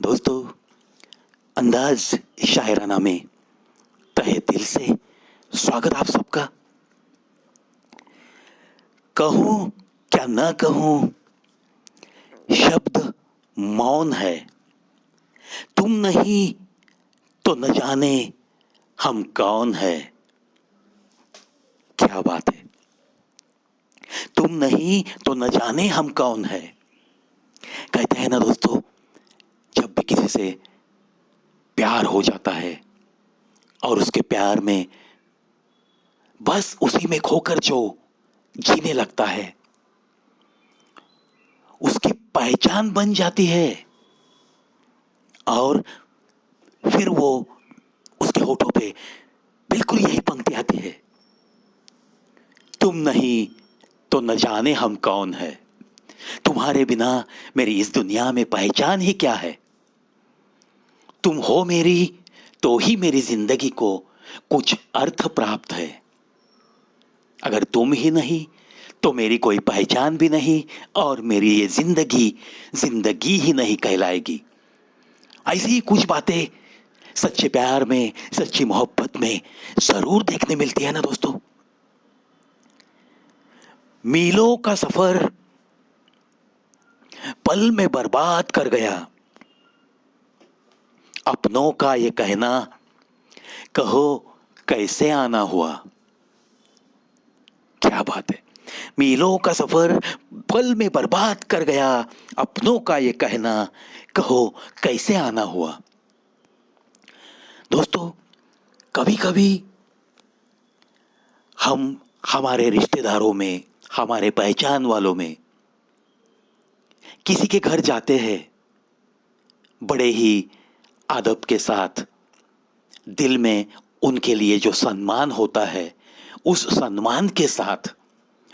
दोस्तों, अंदाज शायराना में तहे दिल से स्वागत आप सबका। कहूं क्या ना कहूं, शब्द मौन है। तुम नहीं तो न जाने हम कौन है। क्या बात है। तुम नहीं तो न जाने हम कौन है। कहते हैं ना दोस्तों, जब भी किसी से प्यार हो जाता है और उसके प्यार में बस उसी में खोकर जो जीने लगता है, उसकी पहचान बन जाती है। और फिर वो उसके होठों पे बिल्कुल यही पंक्ति आती है, तुम नहीं तो न जाने हम कौन है। तुम्हारे बिना मेरी इस दुनिया में पहचान ही क्या है। तुम हो मेरी तो ही मेरी जिंदगी को कुछ अर्थ प्राप्त है। अगर तुम ही नहीं तो मेरी कोई पहचान भी नहीं, और मेरी ये जिंदगी जिंदगी ही नहीं कहलाएगी। ऐसी ही कुछ बातें सच्चे प्यार में, सच्ची मोहब्बत में जरूर देखने मिलती है ना दोस्तों। मीलों का सफर पल में बर्बाद कर गया। अपनों का ये कहना, कहो कैसे आना हुआ। क्या बात है। मीलों का सफर पल में बर्बाद कर गया। अपनों का ये कहना, कहो कैसे आना हुआ। दोस्तों, कभी कभी हम हमारे रिश्तेदारों में, हमारे पहचान वालों में किसी के घर जाते हैं, बड़े ही अदब के साथ, दिल में उनके लिए जो सम्मान होता है, उस सम्मान के साथ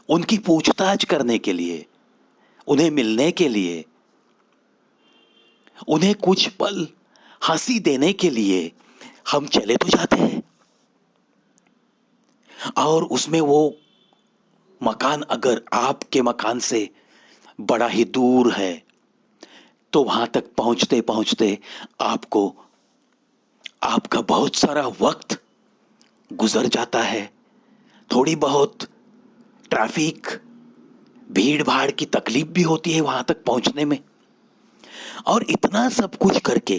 उनकी पूछताछ करने के लिए, उन्हें मिलने के लिए, उन्हें कुछ पल हंसी देने के लिए हम चले तो जाते हैं। और उसमें वो मकान अगर आपके मकान से बड़ा ही दूर है, तो वहां तक पहुंचते पहुंचते आपको आपका बहुत सारा वक्त गुजर जाता है। थोड़ी बहुत ट्रैफिक, भीड़ भाड़ की तकलीफ भी होती है वहां तक पहुंचने में। और इतना सब कुछ करके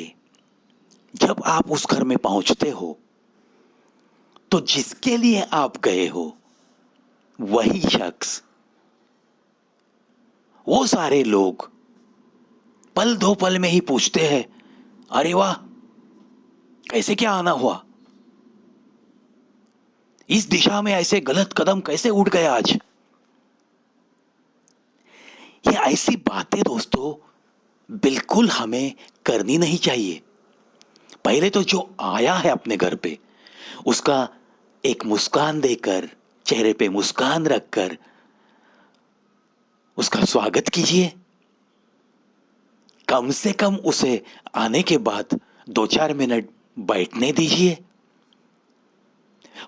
जब आप उस घर में पहुंचते हो, तो जिसके लिए आप गए हो वही शख्स, वो सारे लोग पल दो पल में ही पूछते हैं, अरे वाह, कैसे क्या आना हुआ। इस दिशा में ऐसे गलत कदम कैसे उठ गए आज। ये ऐसी बातें दोस्तों बिल्कुल हमें करनी नहीं चाहिए। पहले तो जो आया है अपने घर पे, उसका एक मुस्कान देकर, चेहरे पे मुस्कान रखकर उसका स्वागत कीजिए। कम से कम उसे आने के बाद 2-4 मिनट बैठने दीजिए।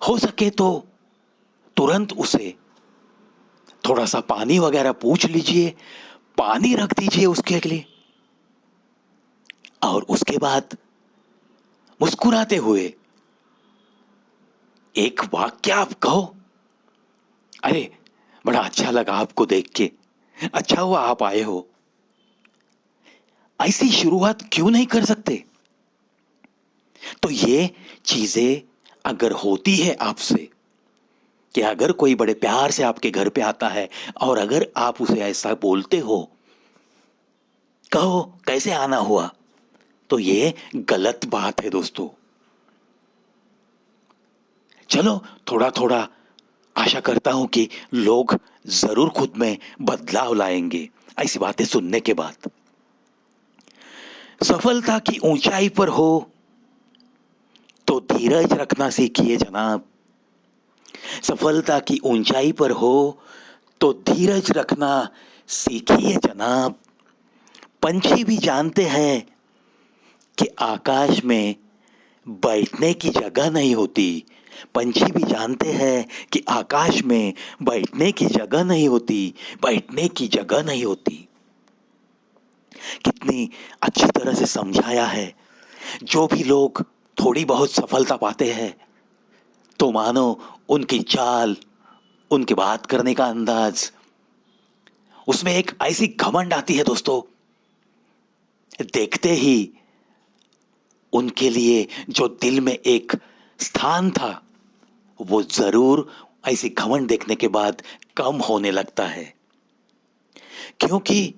हो सके तो तुरंत उसे थोड़ा सा पानी वगैरह पूछ लीजिए, पानी रख दीजिए उसके लिए। और उसके बाद मुस्कुराते हुए एक वाक्य आप कहो, अरे बड़ा अच्छा लगा आपको देख के, अच्छा हुआ आप आए हो। ऐसी शुरुआत क्यों नहीं कर सकते। तो ये चीजें अगर होती है आपसे, कि अगर कोई बड़े प्यार से आपके घर पे आता है और अगर आप उसे ऐसा बोलते हो, कहो कैसे आना हुआ, तो ये गलत बात है दोस्तों। चलो, थोड़ा थोड़ा आशा करता हूं कि लोग जरूर खुद में बदलाव लाएंगे ऐसी बातें सुनने के बाद। सफलता की ऊंचाई पर हो तो धीरज रखना सीखिए जनाब। सफलता की ऊंचाई पर हो तो धीरज रखना सीखिए जनाब। पंछी भी जानते हैं कि आकाश में बैठने की जगह नहीं होती। पंछी भी जानते हैं कि आकाश में बैठने की जगह नहीं होती, बैठने की जगह नहीं होती। कितनी अच्छी तरह से समझाया है। जो भी लोग थोड़ी बहुत सफलता पाते हैं तो मानो उनकी चाल, उनकी बात करने का अंदाज, उसमें एक ऐसी घमंड आती है दोस्तों, देखते ही उनके लिए जो दिल में एक स्थान था वो जरूर ऐसी घमंड देखने के बाद कम होने लगता है। क्योंकि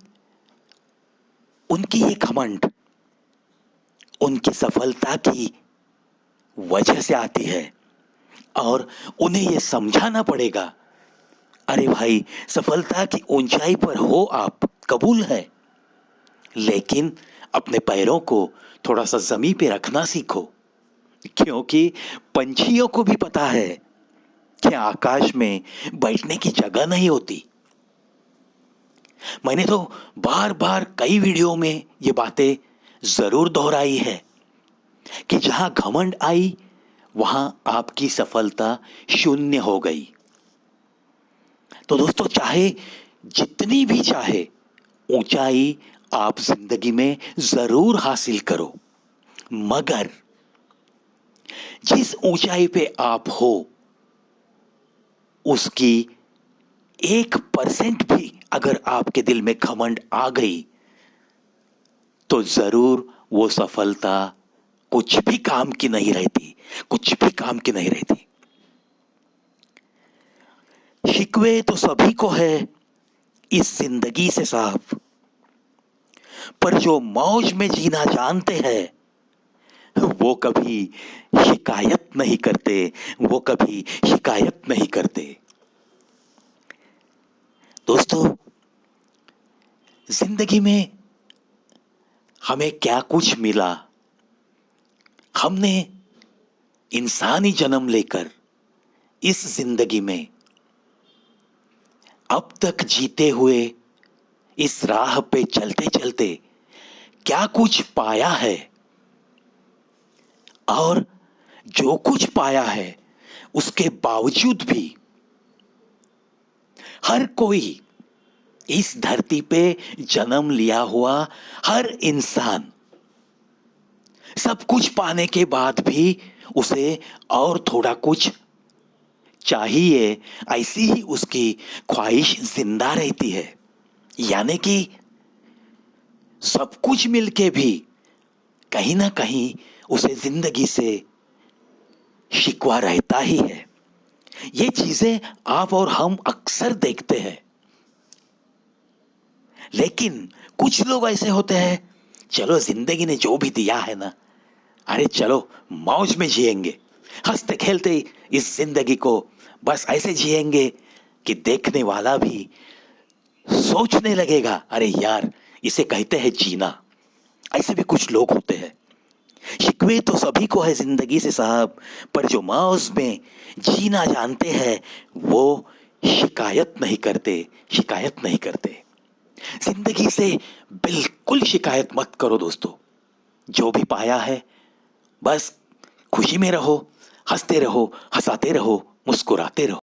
उनकी ये घमंड उनकी सफलता की वजह से आती है और उन्हें यह समझाना पड़ेगा, अरे भाई सफलता की ऊंचाई पर हो आप, कबूल है, लेकिन अपने पैरों को थोड़ा सा जमीन पे रखना सीखो। क्योंकि पंछियों को भी पता है कि आकाश में बैठने की जगह नहीं होती। मैंने तो बार बार कई वीडियो में ये बातें जरूर दोहराई है कि जहां घमंड आई वहां आपकी सफलता शून्य हो गई। तो दोस्तों, चाहे जितनी भी चाहे ऊंचाई आप जिंदगी में जरूर हासिल करो, मगर जिस ऊंचाई पे आप हो उसकी 1% भी अगर आपके दिल में घमंड आ गई तो जरूर वो सफलता कुछ भी काम की नहीं रहती, कुछ भी काम की नहीं रहती। शिकवे तो सभी को है इस जिंदगी से साहब, पर जो मौज में जीना जानते हैं वो कभी शिकायत नहीं करते, वो कभी शिकायत नहीं करते। दोस्तों, जिंदगी में हमें क्या कुछ मिला, हमने इंसानी जन्म लेकर इस जिंदगी में अब तक जीते हुए इस राह पे चलते चलते क्या कुछ पाया है, और जो कुछ पाया है उसके बावजूद भी हर कोई, इस धरती पे जन्म लिया हुआ हर इंसान, सब कुछ पाने के बाद भी उसे और थोड़ा कुछ चाहिए, ऐसी ही उसकी ख्वाहिश जिंदा रहती है। यानी कि सब कुछ मिलके भी कहीं ना कहीं उसे जिंदगी से शिकवा रहता ही है। ये चीजें आप और हम अक्सर देखते हैं। लेकिन कुछ लोग ऐसे होते हैं, चलो जिंदगी ने जो भी दिया है ना, अरे चलो मौज में जिएंगे, हंसते खेलते इस जिंदगी को बस ऐसे जिएंगे कि देखने वाला भी सोचने लगेगा, अरे यार इसे कहते हैं जीना। ऐसे भी कुछ लोग होते हैं। शिकवे तो सभी को है जिंदगी से साहब, पर जो मौज में जीना जानते हैं वो शिकायत नहीं करते, शिकायत नहीं करते। जिंदगी से बिल्कुल शिकायत मत करो दोस्तों। जो भी पाया है बस खुशी में रहो, हंसते रहो, हंसाते रहो, मुस्कुराते रहो।